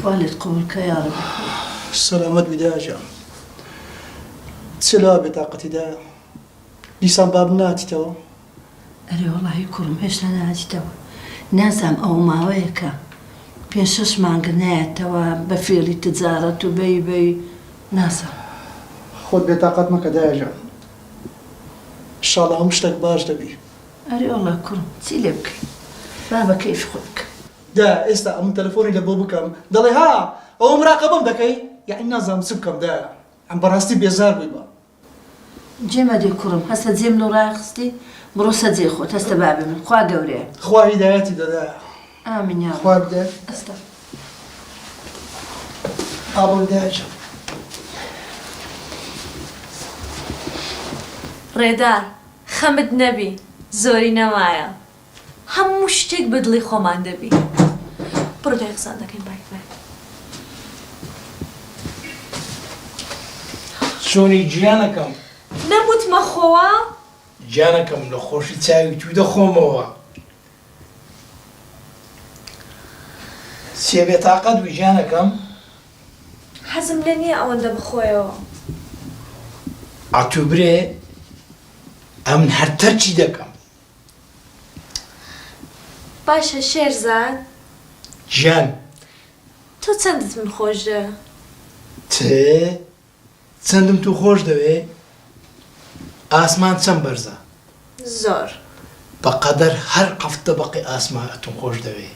والد قولك يا رب. سلامت بداجة تسلا بطاقتي دا لسان باب ناتي توا. أري والله يكرم هيش نادي توا نازم أو ما ويكا بيشش ما قلنا توا بفيلي تجارة بي نازم. خذ بطاقة ما كداجة إن شاء الله مشتاق باش دبي. أري والله يكرم تسيلبك بابا كيف خلك دا استا من تلفوني لبوبكم ضلي ها او مراقبهم دكي يعني نظام سبكم دا عم براستي بيزار بيبا جيما دي كرم هسه زيم نو راخستي بروسا زي خوت هسه بابي من خوا قوري خوا هداياتي دا آمين يا رب. خوا بدا أستغفر. ابو داجة ڕێدار خەمت نەبی زۆری نەمایە هەموو شتێک بەدڵی خۆمان دەبی بڕۆ دوای قسان دەکەین بای چۆنی گیانەکەم نەموتمە خۆوە گیانەکەم لە خۆشی چاوی تو دەخۆمەوە سێ بێتاقەت بووی گیانەکەم حەزم لێ نییە ئەوەندە بخۆیەوە ئاتوبرێ ئەمن هەر تەرچی دەکەم باشە شێرزاد گیان تۆ چەندت من خۆش دەوێ تێ چەندم تو خۆش دەوێ ئاسمان چەند بەرزە زۆر بەقەدەر هەر قەفتە بەقی ئاسمانتون خۆش دەوێ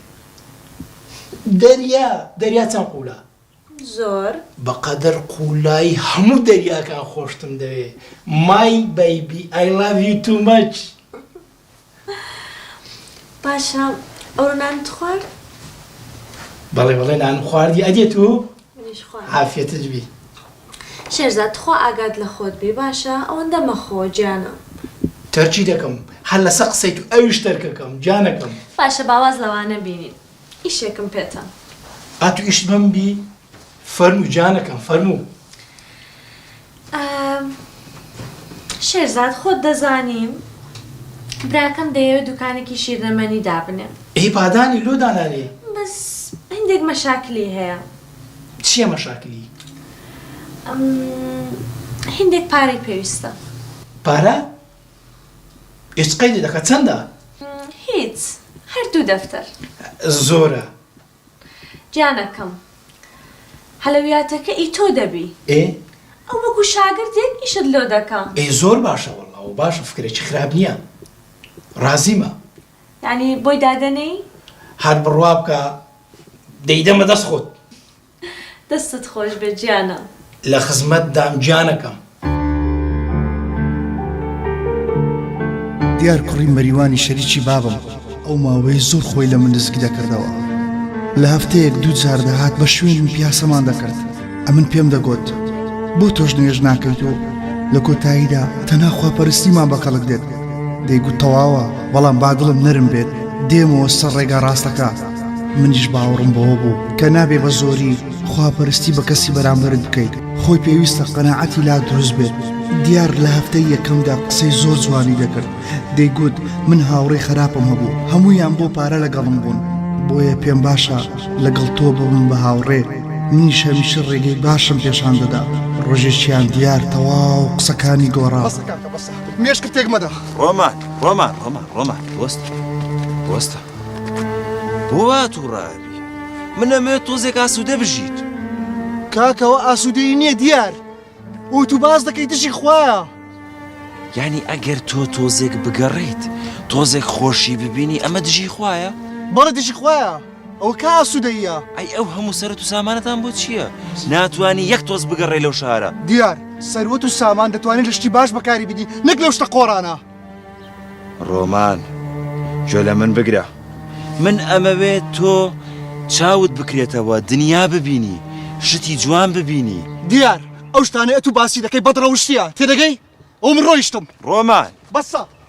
دەریا چەند قوولە زۆر بەقەدەر قوولایی هەموو دەریاکان خۆشتم دەوێ مای بەیبی I love you too much باشە ئەوڕۆ نانت خوارد بەڵێ نان خواردی ئەدێت و منیش خوارد عافیەتت بی شێرزاد خۆ ئاگات لە خۆت بێ باشە ئەوەندە مەخۆ گیانە تەرچی دەکەم هەر لەسەر قسەیت و ئەویش تەرکەکەم جانەکەم باشە باواز لەوانە بینین ئیشێکم پێتە ئاتو ئیشت بەم بی فەرموو جانەکەم فەرموو شێرزاد خۆت دەزانیم براکەم دەیەوێت دوکانێکی شیرنەمەنی دابنێ ئەی پادانی لۆ دانانێ بەس هەندێک مەشاکلی هەیە چییە مەشاکلی هەندێک پارەی پێویستە پارە ئێسقەی دەکات چەندە هیچ هەردوو دەفتەر زۆرە جانەکەم هەلەویاتەکە ئی تۆ دەبی ئێ ئەو وەکو شاگردێک ئیشت لۆ دەکەم ئەی زۆر باشە وەڵڵا و باشە فکرێکی خراپ نییە ڕازیمە یعنی بۆی دادەنەی هەر بڕوا بکە دەیدەمە دەست خۆت دەستت خۆش بێ گیانە لە خزمەت دام جانەکەم دیار کوڕی مەریوانی شەریکی بابم ئەو ماوەی زۆر خۆی لە من دزگی دەکردەوە لە هەفتەیەک دوو جار دەهات بە شوێنم پیاسەمان دەکرد ئەمن پێم دەگوت بۆ تۆش نوێژ ناکەیت و لە کۆتاییدا تەنها خواپەرستیمان بە کەڵک دێت دەیگوت تەواوە بەڵام با دڵم نەرم بێت دێمەوە سەر ڕێگا ڕاستەکە منیش باوەڕم بەوە بوو کە نابێ بە زۆری خواپەرستی بە کەسی بەرامبەرت بکەیت خۆی پێویستە قەناعەتی لا دروست بێت دیار لە هەفتەی یەکەمدا قسەی زۆر جوانی دەکرد دەیگوت من هاوڕێی خراپم هەبوو هەموویان بۆ پارە لەگەڵم بوون بۆیە پێم باشە لەگەڵ تۆ ببم بە هاوڕێ منیش هەمیشە ڕێگەی باشم پێشان دەدا ڕۆژێکیان دیار تەواو قسەکانی گۆڕا مێشک تێک مەدە ڕۆمان وەستە بۆ تووڕابی من ئەمەوێت تۆزێک ئاسوودە بژیت کاکەوە ئاسوودەی نییە دیار و تو باز دەکەی دژی خوایە یعنی ئەگەر تۆ تۆزێک بگەڕیت تۆزێک خۆشی ببینی ئەمە دژی خوایە بەڵێ دژی خوایە ئەوە کا ئاسوودەیە ئەی ئەو هەموو سەرەت و سامانەتان بۆ چییە ناتوانی یەک تۆز بگەڕێ لەو شارە دیار سەروەت و سامان دەتوانێت لە شتی باش بەکاری بدی نەک لەو شتە قۆڕانە ڕۆمان گوێ لە من بگرە من ئەمەوێت تۆ چاوت بکرێتەوە دنیا ببینی شتی جوان ببینی دیار ئەو شتانەیە تو باسی دەکەی بەدڕەوشتیە تێدەگەی ئەو من ڕۆیشتم ڕۆمان بەسە